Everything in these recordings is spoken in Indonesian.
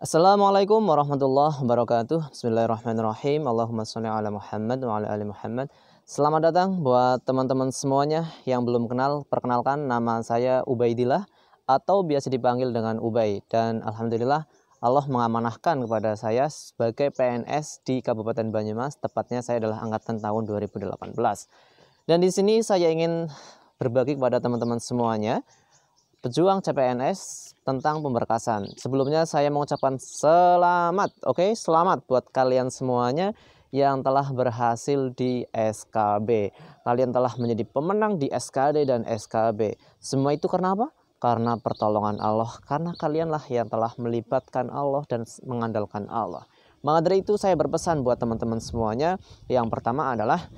Assalamualaikum warahmatullahi wabarakatuh. Bismillahirrahmanirrahim. Allahumma sholli ala Muhammad wa ala ali Muhammad. Selamat datang buat teman-teman semuanya yang belum kenal. Perkenalkan, nama saya Ubaidillah atau biasa dipanggil dengan Ubay. Dan alhamdulillah Allah mengamanahkan kepada saya sebagai PNS di Kabupaten Banyumas. Tepatnya saya adalah angkatan tahun 2018. Dan di sini saya ingin berbagi kepada teman-teman semuanya pejuang CPNS tentang pemberkasan. Sebelumnya saya mengucapkan selamat, selamat buat kalian semuanya yang telah berhasil di SKB. Kalian telah menjadi pemenang di SKD dan SKB. Semua itu karena apa? Karena pertolongan Allah, karena kalianlah yang telah melibatkan Allah dan mengandalkan Allah. Maka dari itu saya berpesan buat teman-teman semuanya. Yang pertama adalah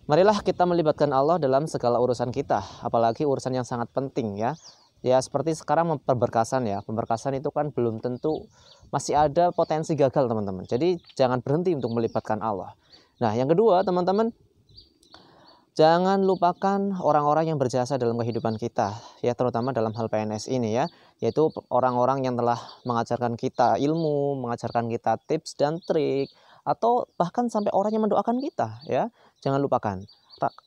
marilah kita melibatkan Allah dalam segala urusan kita, apalagi urusan yang sangat penting ya. Ya seperti sekarang pemberkasan ya. Pemberkasan itu kan belum tentu, masih ada potensi gagal teman-teman. Jadi jangan berhenti untuk melibatkan Allah. Nah yang kedua teman-teman, jangan lupakan orang-orang yang berjasa dalam kehidupan kita ya, terutama dalam hal PNS ini ya, yaitu orang-orang yang telah mengajarkan kita ilmu, mengajarkan kita tips dan trik, atau bahkan sampai orang yang mendoakan kita ya. Jangan lupakan,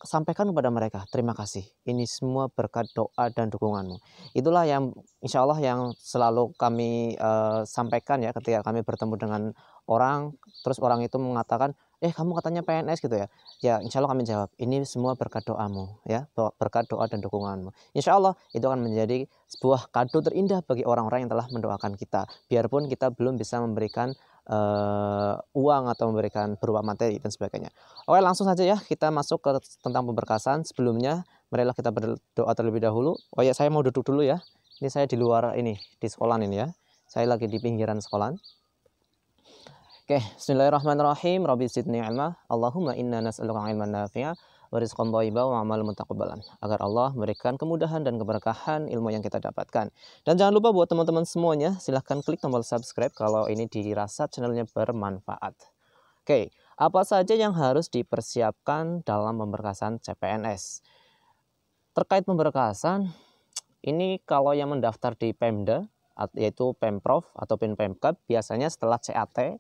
sampaikan kepada mereka, terima kasih, ini semua berkat doa dan dukunganmu. Itulah yang insya Allah yang selalu kami sampaikan ya, ketika kami bertemu dengan orang, terus orang itu mengatakan, kamu katanya PNS gitu ya. Ya insya Allah kami jawab, ini semua berkat doamu ya, berkat doa dan dukunganmu. Insya Allah itu akan menjadi sebuah kado terindah bagi orang-orang yang telah mendoakan kita, biarpun kita belum bisa memberikan uang atau memberikan berupa materi dan sebagainya. Oke, langsung saja ya kita masuk ke tentang pemberkasan. Sebelumnya marilah kita berdoa terlebih dahulu. Oh ya, saya mau duduk dulu ya. Ini saya di luar ini, di sekolah ini ya. Saya lagi di pinggiran sekolah. Oke, bismillahirrahmanirrahim. Rabbi zidni ilma. Allahumma inna nas'aluka ilman nafi'a wa rizqan thayyiban wa amalan mutaqabbalan. Agar Allah memberikan kemudahan dan keberkahan ilmu yang kita dapatkan. Dan jangan lupa buat teman-teman semuanya, silahkan klik tombol subscribe kalau ini dirasa channelnya bermanfaat. Oke, apa saja yang harus dipersiapkan dalam pemberkasan CPNS? Terkait pemberkasan, ini kalau yang mendaftar di Pemda, yaitu Pemprov atau Pemkab, biasanya setelah CAT,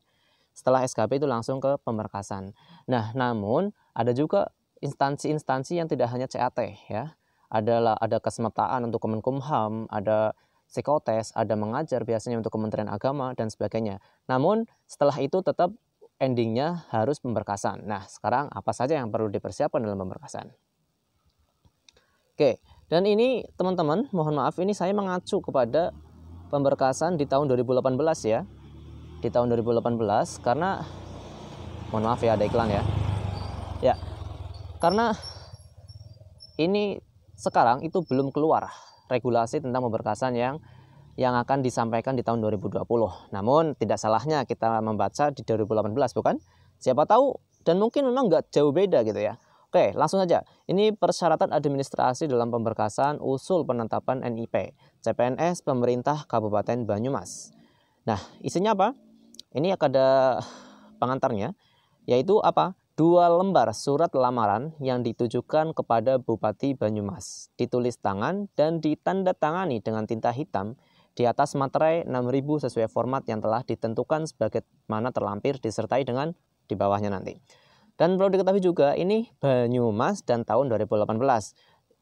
setelah SKB itu langsung ke pemberkasan. Nah, namun ada juga instansi-instansi yang tidak hanya CAT ya. Ada kesemetaan untuk Kemenkumham, ada psikotes, ada mengajar biasanya untuk Kementerian Agama dan sebagainya. Namun setelah itu tetap endingnya harus pemberkasan. Nah, sekarang apa saja yang perlu dipersiapkan dalam pemberkasan? Oke, dan ini teman-teman, mohon maaf ini saya mengacu kepada pemberkasan di tahun 2018 ya. Di tahun 2018 karena mohon maaf ya ada iklan ya. Ya. Karena ini sekarang itu belum keluar regulasi tentang pemberkasan yang akan disampaikan di tahun 2020. Namun tidak salahnya kita membaca di 2018 bukan? Siapa tahu dan mungkin memang nggak jauh beda gitu ya. Oke, langsung aja. Ini persyaratan administrasi dalam pemberkasan usul penetapan NIP CPNS pemerintah Kabupaten Banyumas. Nah, isinya apa? Ini ada pengantarnya, yaitu apa? 2 lembar surat lamaran yang ditujukan kepada Bupati Banyumas, ditulis tangan dan ditandatangani dengan tinta hitam di atas materai 6000 sesuai format yang telah ditentukan sebagaimana terlampir disertai dengan di bawahnya nanti. Dan perlu diketahui juga ini Banyumas dan tahun 2018.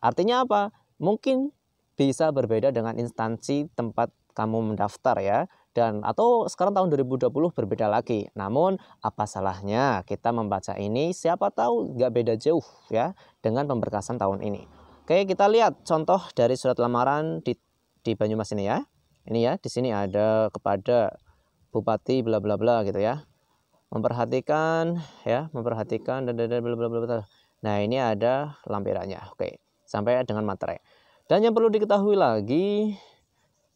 Artinya apa? Mungkin bisa berbeda dengan instansi tempat kamu mendaftar ya. Dan atau sekarang tahun 2020 berbeda lagi. Namun apa salahnya kita membaca ini, siapa tahu nggak beda jauh ya dengan pemberkasan tahun ini. Oke, kita lihat contoh dari surat lamaran di Banyumas ini ya. Ini ya, di sini ada kepada Bupati bla bla bla gitu ya. Memperhatikan dan bla bla bla. Nah, ini ada lampirannya. Oke, sampai dengan materai. Dan yang perlu diketahui lagi,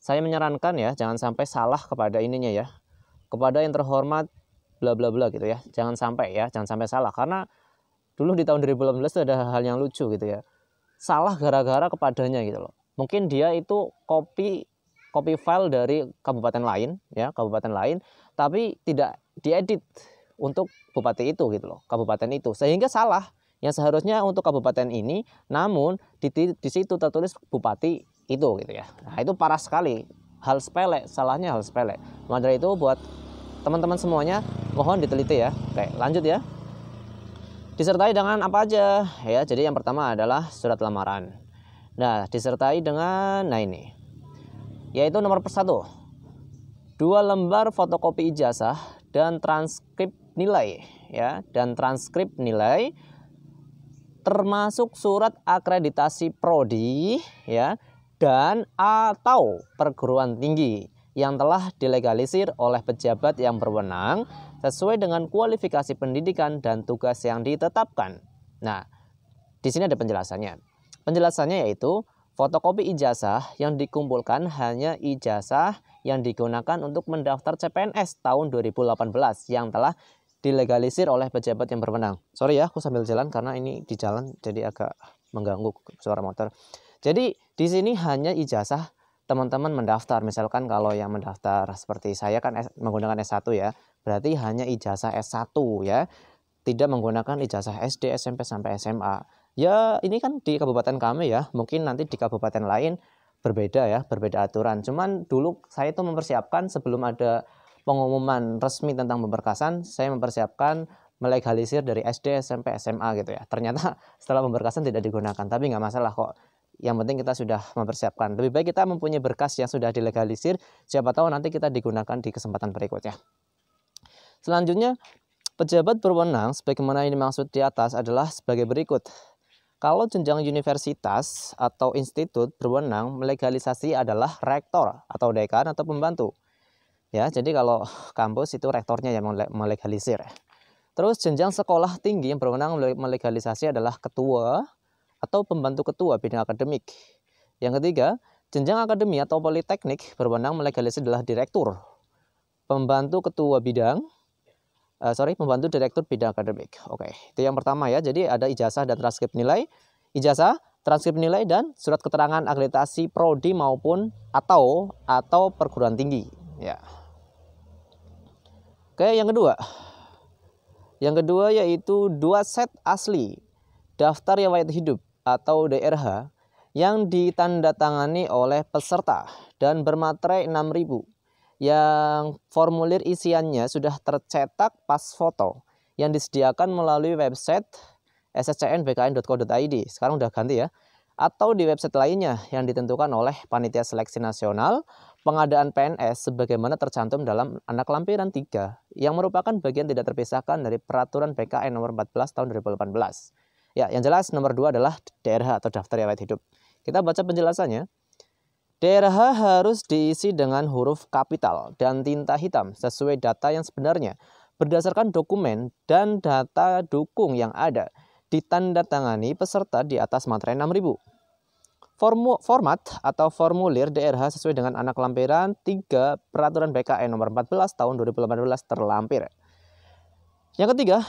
saya menyarankan ya, jangan sampai salah kepada ininya ya. Kepada yang terhormat bla bla bla gitu ya. Jangan sampai salah karena dulu di tahun 2018 itu ada hal yang lucu gitu ya. Salah gara-gara kepadanya gitu loh. Mungkin dia itu copy file dari kabupaten lain ya, tapi tidak diedit untuk bupati itu gitu loh, kabupaten itu. Sehingga salah yang seharusnya untuk kabupaten ini, namun di situ tertulis bupati itu gitu ya. Nah, itu parah sekali. hal sepele, salahnya hal sepele. Maka dari itu buat teman-teman semuanya mohon diteliti ya. Oke, lanjut ya. Disertai dengan apa aja ya? Jadi yang pertama adalah surat lamaran. Nah, disertai dengan ini, yaitu nomor 1, 2 lembar fotokopi ijazah dan transkrip nilai ya, dan transkrip nilai termasuk surat akreditasi prodi ya, dan atau perguruan tinggi yang telah dilegalisir oleh pejabat yang berwenang sesuai dengan kualifikasi pendidikan dan tugas yang ditetapkan. Nah, di sini ada penjelasannya. Penjelasannya yaitu fotokopi ijazah yang dikumpulkan hanya ijazah yang digunakan untuk mendaftar CPNS tahun 2018 yang telah dilegalisir oleh pejabat yang berwenang. Sorry ya, aku sambil jalan karena ini di jalan jadi agak mengganggu suara motor. Jadi di sini hanya ijazah teman-teman mendaftar. Misalkan kalau yang mendaftar seperti saya kan menggunakan S1 ya, berarti hanya ijazah S1 ya, tidak menggunakan ijazah SD, SMP sampai SMA. Ya ini kan di kabupaten kami ya, mungkin nanti di kabupaten lain berbeda ya, berbeda aturan. Cuman dulu saya itu mempersiapkan sebelum ada pengumuman resmi tentang pemberkasan, saya mempersiapkan melegalisir dari SD, SMP, SMA gitu ya. Ternyata setelah pemberkasan tidak digunakan, tapi nggak masalah kok. Yang penting kita sudah mempersiapkan. Lebih baik kita mempunyai berkas yang sudah dilegalisir, siapa tahu nanti kita digunakan di kesempatan berikutnya. Selanjutnya, pejabat berwenang sebagaimana yang dimaksud di atas adalah sebagai berikut. Kalau jenjang universitas atau institut berwenang, melegalisasi adalah rektor atau dekan atau pembantu. Ya, jadi kalau kampus itu rektornya yang melegalisir. Terus jenjang sekolah tinggi yang berwenang melegalisasi adalah ketua atau pembantu ketua bidang akademik. Yang ketiga, jenjang akademi atau politeknik berwenang melegalisir adalah direktur, pembantu ketua bidang, pembantu direktur bidang akademik. Oke, itu yang pertama ya. Jadi ada ijazah dan transkrip nilai, ijazah, transkrip nilai dan surat keterangan akreditasi prodi maupun atau perguruan tinggi. Ya. Oke, yang kedua. Yang kedua yaitu 2 set asli daftar riwayat hidup atau DRH yang ditandatangani oleh peserta dan bermaterai 6.000, yang formulir isiannya sudah tercetak pas foto yang disediakan melalui website sscn.bkn.co.id. Sekarang udah ganti ya. Atau di website lainnya yang ditentukan oleh Panitia Seleksi Nasional Pengadaan PNS sebagaimana tercantum dalam Anak Lampiran 3 yang merupakan bagian tidak terpisahkan dari Peraturan BKN nomor 14 tahun 2018. Ya, yang jelas nomor 2 adalah DRH atau daftar riwayat hidup. Kita baca penjelasannya. DRH harus diisi dengan huruf kapital dan tinta hitam sesuai data yang sebenarnya berdasarkan dokumen dan data dukung yang ada, ditandatangani peserta di atas materai 6.000. Format atau formulir DRH sesuai dengan Anak Lampiran 3 Peraturan BKN nomor 14 tahun 2018 terlampir. Yang ketiga,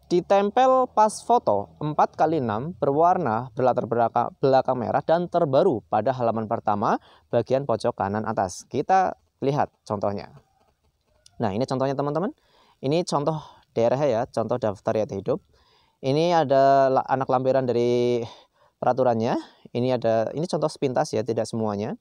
ditempel pas foto 4x6 berwarna berlatar belakang merah dan terbaru pada halaman pertama bagian pojok kanan atas. Kita lihat contohnya. Nah, ini contohnya teman-teman. Ini contoh DRH ya, contoh daftar riwayat hidup. Ini ada anak lampiran dari peraturannya. Ini contoh sepintas ya, tidak semuanya.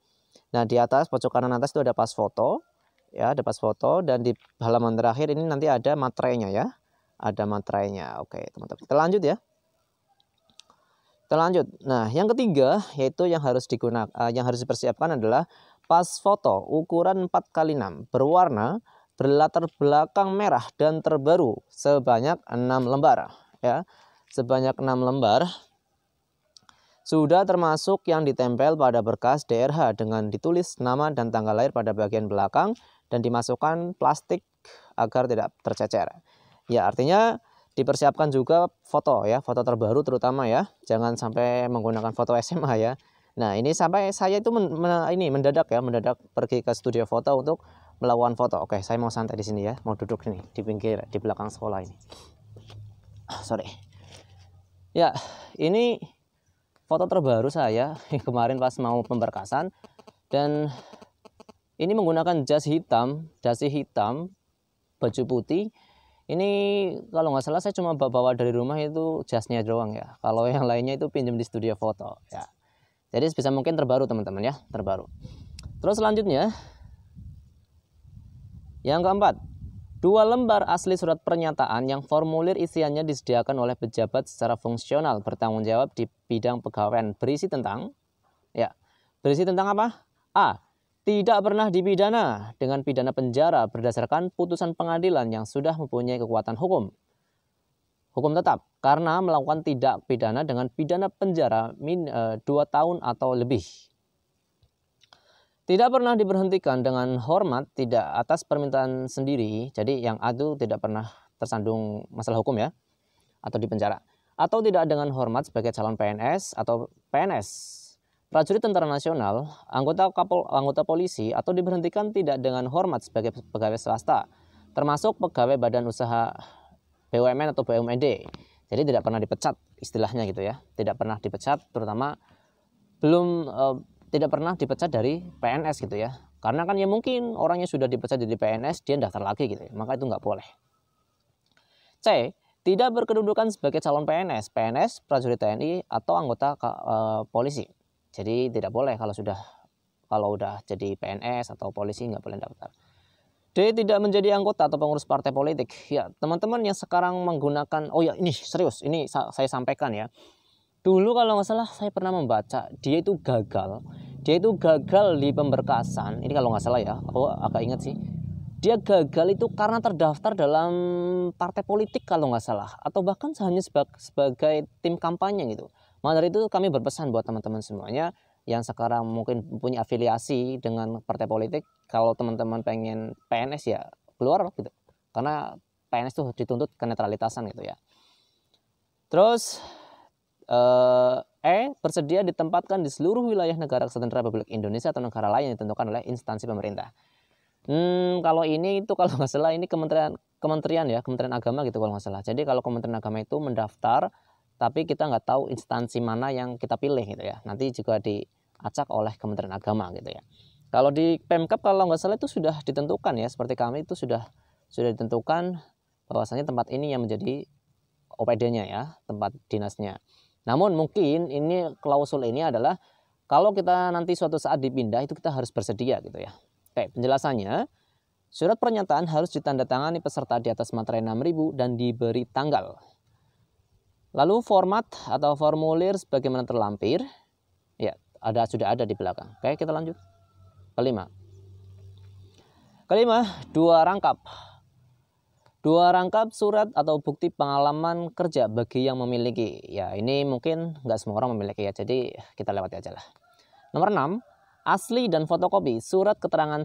Nah, di atas pojok kanan atas itu ada pas foto. Ya, ada pas foto dan di halaman terakhir ini nanti ada materainya ya. Ada materainya. Oke, teman-teman. Kita lanjut ya. Kita lanjut. Nah, yang ketiga yaitu yang harus dipersiapkan adalah pas foto ukuran 4x6 berwarna berlatar belakang merah dan terbaru sebanyak 6 lembar ya. Sebanyak 6 lembar. Sudah termasuk yang ditempel pada berkas DRH dengan ditulis nama dan tanggal lahir pada bagian belakang dan dimasukkan plastik agar tidak tercecer. Ya, artinya dipersiapkan juga foto ya, foto terbaru terutama ya. Jangan sampai menggunakan foto SMA ya. Nah, ini sampai saya itu mendadak pergi ke studio foto untuk melakukan foto. Oke, saya mau santai di sini ya, mau duduk ini di pinggir di belakang sekolah ini. Sorry. Ya, ini foto terbaru saya kemarin pas mau pemberkasan dan ini menggunakan dasi hitam, baju putih. Ini kalau nggak salah saya cuma bawa dari rumah itu jasnya doang ya. Kalau yang lainnya itu pinjam di studio foto ya. Jadi sebisa mungkin terbaru teman-teman ya, terbaru. Terus selanjutnya, yang keempat, 2 lembar asli surat pernyataan yang formulir isiannya disediakan oleh pejabat secara fungsional bertanggung jawab di bidang pegawaian berisi tentang apa? A. Tidak pernah dipidana dengan pidana penjara berdasarkan putusan pengadilan yang sudah mempunyai kekuatan hukum tetap karena melakukan tindak pidana dengan pidana penjara 2 tahun atau lebih. Tidak pernah diberhentikan dengan hormat tidak atas permintaan sendiri. Jadi yang A itu tidak pernah tersandung masalah hukum ya, atau dipenjara. Atau tidak dengan hormat sebagai calon PNS atau PNS, prajurit tentara nasional, anggota polisi, atau diberhentikan tidak dengan hormat sebagai pegawai swasta, termasuk pegawai badan usaha BUMN atau BUMD. Jadi tidak pernah dipecat istilahnya gitu ya. Tidak pernah dipecat, terutama tidak pernah dipecat dari PNS gitu ya. Karena kan ya mungkin orangnya sudah dipecat dari PNS, dia daftar lagi gitu ya. Maka itu nggak boleh. C. Tidak berkedudukan sebagai calon PNS, prajurit TNI, atau anggota polisi. Jadi tidak boleh kalau udah jadi PNS atau polisi nggak boleh daftar. D. Tidak menjadi anggota atau pengurus partai politik. Ya teman-teman yang sekarang menggunakan, oh ya ini serius, ini saya sampaikan ya. Dulu kalau nggak salah saya pernah membaca dia itu gagal di pemberkasan. Ini kalau nggak salah ya, aku agak ingat sih. Dia gagal itu karena terdaftar dalam partai politik kalau nggak salah, atau bahkan hanya sebagai tim kampanye gitu. Maka dari itu kami berpesan buat teman-teman semuanya yang sekarang mungkin punya afiliasi dengan partai politik, kalau teman-teman pengen PNS ya keluar gitu. Karena PNS itu dituntut kenetralitasan gitu ya. Terus bersedia ditempatkan di seluruh wilayah negara kesatuan Republik Indonesia atau negara lain yang ditentukan oleh instansi pemerintah. Kalau ini itu kalau nggak salah ini Kementerian Agama gitu kalau nggak salah. Jadi kalau Kementerian Agama itu mendaftar, tapi kita nggak tahu instansi mana yang kita pilih gitu ya. Nanti juga diacak oleh Kementerian Agama gitu ya. Kalau di Pemkab kalau nggak salah itu sudah ditentukan ya, seperti kami itu sudah ditentukan bahwasanya tempat ini yang menjadi OPD-nya ya, tempat dinasnya. Namun mungkin ini klausul ini adalah kalau kita nanti suatu saat dipindah itu kita harus bersedia gitu ya. Oke, penjelasannya, surat pernyataan harus ditandatangani peserta di atas materai 6.000 dan diberi tanggal. Lalu format atau formulir sebagaimana terlampir, ya sudah ada di belakang. Oke, kita lanjut. Kelima, 2 rangkap surat atau bukti pengalaman kerja bagi yang memiliki. Ya ini mungkin nggak semua orang memiliki ya, jadi kita lewati aja lah. Nomor 6, asli dan fotokopi surat keterangan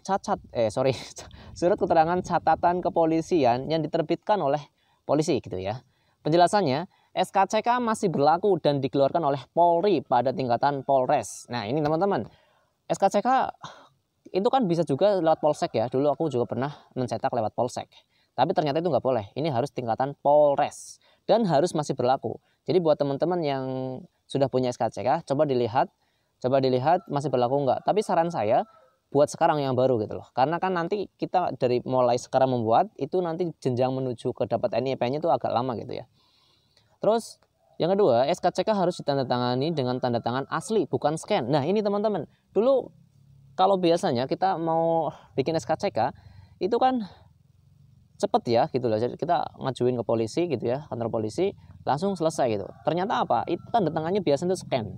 surat keterangan catatan kepolisian yang diterbitkan oleh polisi gitu ya. Penjelasannya, SKCK masih berlaku dan dikeluarkan oleh Polri pada tingkatan Polres. Nah ini teman-teman, SKCK itu kan bisa juga lewat Polsek ya. Dulu aku juga pernah mencetak lewat Polsek. Tapi ternyata itu nggak boleh. Ini harus tingkatan Polres dan harus masih berlaku. Jadi buat teman-teman yang sudah punya SKCK, coba dilihat masih berlaku nggak. Tapi saran saya buat sekarang yang baru gitu loh. Karena kan nanti kita dari mulai sekarang membuat itu nanti jenjang menuju ke dapat NIP-nya itu agak lama gitu ya. Terus yang kedua, SKCK harus ditandatangani dengan tanda tangan asli, bukan scan. Nah ini teman-teman, dulu kalau biasanya kita mau bikin SKCK itu kan cepet ya gitu loh. Jadi kita ngajuin ke polisi gitu ya, kantor polisi, langsung selesai gitu. Ternyata apa? Itu tanda tangannya biasanya itu scan.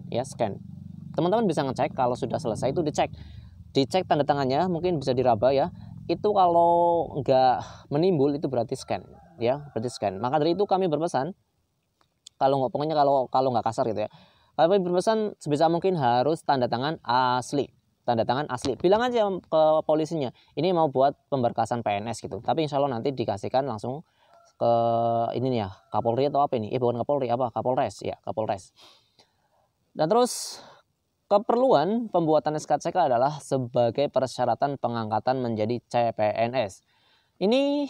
Teman-teman bisa ngecek kalau sudah selesai itu dicek tanda tangannya, mungkin bisa diraba ya. Itu kalau nggak menimbul itu berarti scan ya, berarti scan. Maka dari itu kami berpesan kalau nggak kasar gitu ya. Kami berpesan sebisa mungkin harus tanda tangan asli. Bilang aja ke polisinya, ini mau buat pemberkasan PNS gitu. Tapi insya Allah nanti dikasihkan langsung ke ini nih ya, Kapolri atau apa ini? Bukan Kapolri, Kapolres ya, Kapolres. Dan terus keperluan pembuatan SKCK adalah sebagai persyaratan pengangkatan menjadi CPNS. Ini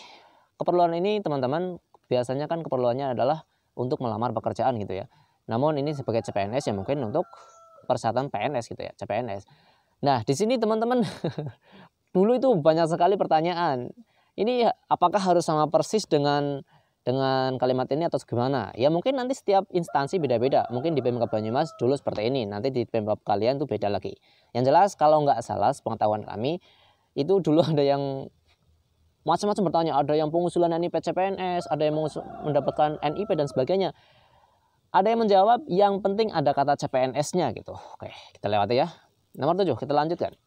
keperluan ini teman-teman biasanya kan keperluannya adalah untuk melamar pekerjaan gitu ya. Namun ini sebagai CPNS ya mungkin untuk persyaratan PNS gitu ya, CPNS. Nah, di sini teman-teman dulu itu banyak sekali pertanyaan. Ini apakah harus sama persis dengan dengan kalimat ini atau gimana? Ya mungkin nanti setiap instansi beda-beda. Mungkin di Pemkab Banyumas dulu seperti ini, nanti di Pemkab kalian tuh beda lagi. Yang jelas kalau nggak salah sepengetahuan kami itu dulu ada yang macam-macam bertanya, ada yang pengusulan NIP CPNS, ada yang mendapatkan NIP dan sebagainya. Ada yang menjawab yang penting ada kata CPNS-nya gitu. Oke, kita lewati ya. Nomor 7, kita lanjutkan.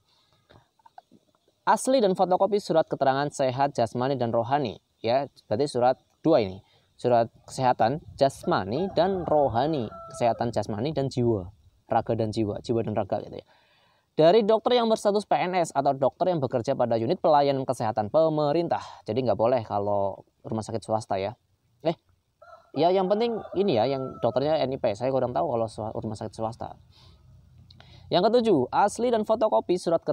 Asli dan fotokopi surat keterangan sehat jasmani dan rohani. Ya, berarti surat 2 ini. Surat kesehatan jasmani dan rohani. Kesehatan jasmani dan jiwa. Raga dan jiwa. Jiwa dan raga gitu ya. Dari dokter yang berstatus PNS atau dokter yang bekerja pada unit pelayanan kesehatan pemerintah. Jadi nggak boleh kalau rumah sakit swasta ya. Ya yang penting ini ya, yang dokternya NIP. Saya kurang tahu kalau rumah sakit swasta. Yang ketujuh, asli dan fotokopi surat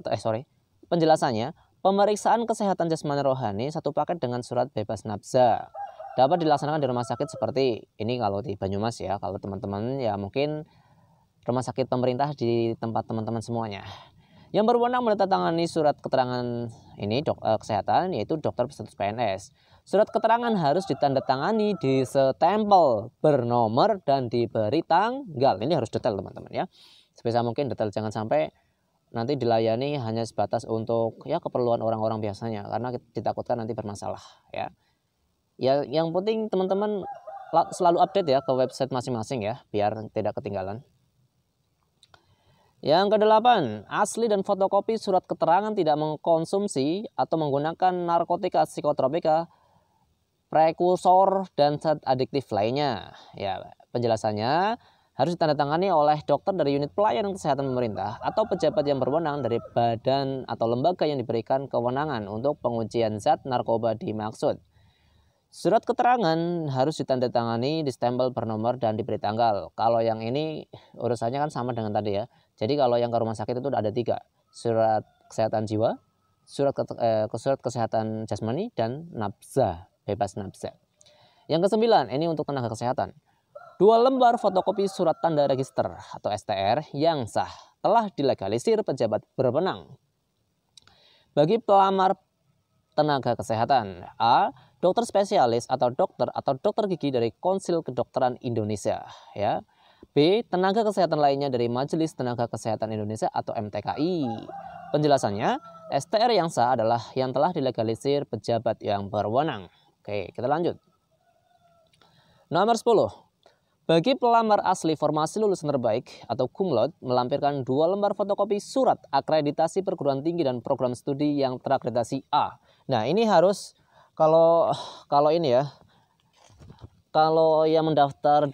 penjelasannya, pemeriksaan kesehatan jasmani rohani satu paket dengan surat bebas nafsa. Dapat dilaksanakan di rumah sakit seperti ini kalau di Banyumas ya. Kalau teman-teman ya mungkin rumah sakit pemerintah di tempat teman-teman semuanya. Yang berwenang menandatangani surat keterangan ini kesehatan yaitu dokter berstatus PNS. Surat keterangan harus ditandatangani, disetempel, bernomor dan diberi tanggal. Ini harus detail teman-teman ya. Sebisa mungkin detail, jangan sampai nanti dilayani hanya sebatas untuk ya keperluan orang-orang biasanya karena ditakutkan nanti bermasalah ya. Ya yang penting teman-teman selalu update ya ke website masing-masing ya biar tidak ketinggalan. Yang kedelapan, asli dan fotokopi surat keterangan tidak mengkonsumsi atau menggunakan narkotika, psikotropika, prekursor, dan zat adiktif lainnya. Ya, penjelasannya harus ditandatangani oleh dokter dari unit pelayanan kesehatan pemerintah atau pejabat yang berwenang dari badan atau lembaga yang diberikan kewenangan untuk pengujian zat narkoba dimaksud. Surat keterangan harus ditandatangani, distempel, bernomor, dan diberi tanggal. Kalau yang ini urusannya kan sama dengan tadi ya. Jadi kalau yang ke rumah sakit itu ada 3. Surat kesehatan jiwa, surat kesehatan jasmani, dan nafsa, bebas nafsa. Yang ke-9, ini untuk tenaga kesehatan. 2 lembar fotokopi surat tanda register atau STR yang sah telah dilegalisir pejabat berwenang. Bagi pelamar tenaga kesehatan, A. Dokter spesialis atau dokter gigi dari Konsil Kedokteran Indonesia ya. B. Tenaga kesehatan lainnya dari Majelis Tenaga Kesehatan Indonesia atau MTKI. Penjelasannya, STR yang sah adalah yang telah dilegalisir pejabat yang berwenang. Oke, kita lanjut. Nomor 10. Bagi pelamar asli formasi lulusan terbaik atau cum laude melampirkan 2 lembar fotokopi surat akreditasi perguruan tinggi dan program studi yang terakreditasi A. Nah, ini harus kalau ini ya. Kalau yang mendaftar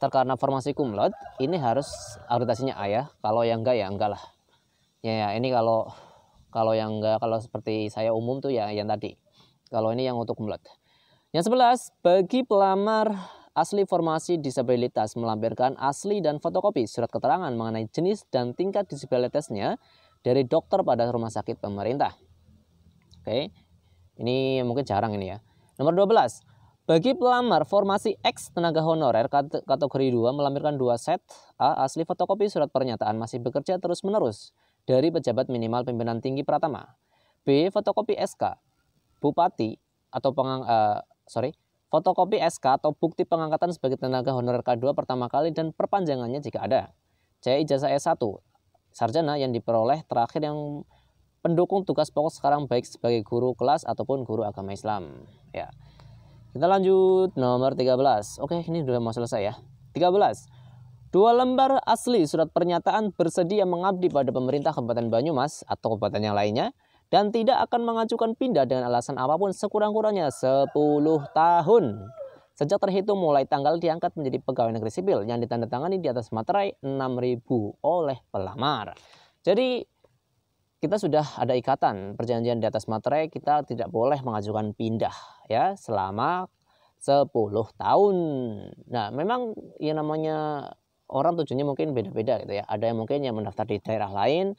karena formasi cum laude ini harus akreditasinya A ya. Kalau yang enggak ya enggak lah. Ya ini kalau yang enggak, kalau seperti saya umum tuh ya yang tadi. Kalau ini yang untuk cum laude. Yang 11, bagi pelamar asli formasi disabilitas melampirkan asli dan fotokopi surat keterangan mengenai jenis dan tingkat disabilitasnya dari dokter pada rumah sakit pemerintah. Oke. Ini mungkin jarang ini ya. Nomor 12. Bagi pelamar formasi X tenaga honorer kategori 2 melampirkan 2 set A asli fotokopi surat pernyataan masih bekerja terus-menerus dari pejabat minimal pimpinan tinggi pratama. B. Fotokopi SK Bupati atau fotokopi SK atau bukti pengangkatan sebagai tenaga honorer K2 pertama kali dan perpanjangannya jika ada. C. Ijazah S1 sarjana yang diperoleh terakhir yang pendukung tugas pokok sekarang baik sebagai guru kelas ataupun guru agama Islam. Ya. Kita lanjut nomor 13. Oke, ini sudah mau selesai ya. 13. 2 lembar asli surat pernyataan bersedia mengabdi pada pemerintah Kabupaten Banyumas atau kabupaten yang lainnya dan tidak akan mengajukan pindah dengan alasan apapun sekurang-kurangnya 10 tahun. Sejak terhitung mulai tanggal diangkat menjadi pegawai negeri sipil yang ditandatangani di atas materai 6.000 oleh pelamar. Jadi kita sudah ada ikatan perjanjian di atas materai, kita tidak boleh mengajukan pindah ya selama 10 tahun. Nah, memang yang namanya orang tujuannya mungkin beda-beda gitu ya. Ada yang mungkin yang mendaftar di daerah lain,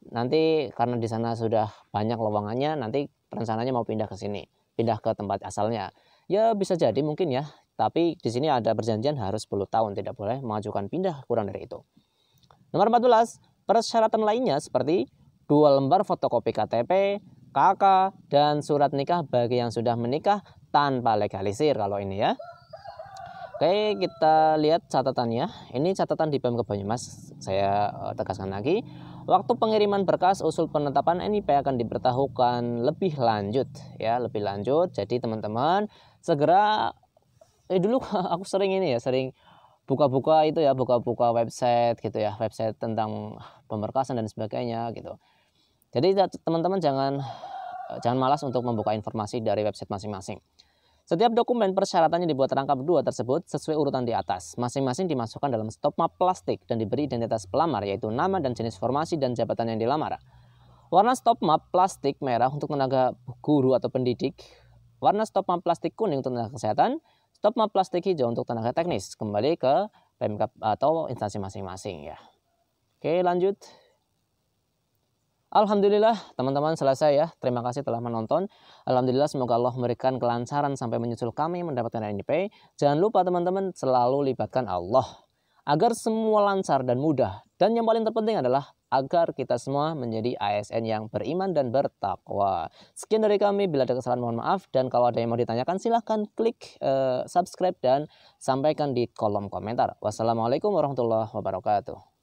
nanti karena di sana sudah banyak lowongannya, nanti rencananya mau pindah ke sini, pindah ke tempat asalnya. Ya bisa jadi mungkin ya, tapi di sini ada perjanjian harus 10 tahun, tidak boleh mengajukan pindah kurang dari itu. Nomor 14, persyaratan lainnya seperti 2 lembar fotokopi KTP, KK, dan surat nikah bagi yang sudah menikah tanpa legalisir kalau ini ya. Oke, kita lihat catatannya. Ini catatan di Pemkab Banyumas. Saya tegaskan lagi. Waktu pengiriman berkas usul penetapan NIP akan diberitahukan lebih lanjut ya, lebih lanjut. Jadi teman-teman segera dulu aku sering buka-buka itu ya, buka-buka website gitu ya, website tentang pemberkasan dan sebagainya gitu. Jadi teman-teman jangan malas untuk membuka informasi dari website masing-masing. Setiap dokumen persyaratannya dibuat rangkap 2 tersebut sesuai urutan di atas. Masing-masing dimasukkan dalam stop map plastik dan diberi identitas pelamar, yaitu nama dan jenis formasi dan jabatan yang dilamar. Warna stop map plastik merah untuk tenaga guru atau pendidik. Warna stop map plastik kuning untuk tenaga kesehatan. Stop map plastik hijau untuk tenaga teknis. Kembali ke Pemkab atau instansi masing-masing ya. Oke, lanjut. Alhamdulillah teman-teman selesai ya. Terima kasih telah menonton. Alhamdulillah semoga Allah memberikan kelancaran sampai menyusul kami mendapatkan NIP. Jangan lupa teman-teman selalu libatkan Allah agar semua lancar dan mudah. Dan yang paling terpenting adalah agar kita semua menjadi ASN yang beriman dan bertakwa. Sekian dari kami, bila ada kesalahan mohon maaf. Dan kalau ada yang mau ditanyakan silahkan klik subscribe dan sampaikan di kolom komentar. Wassalamualaikum warahmatullahi wabarakatuh.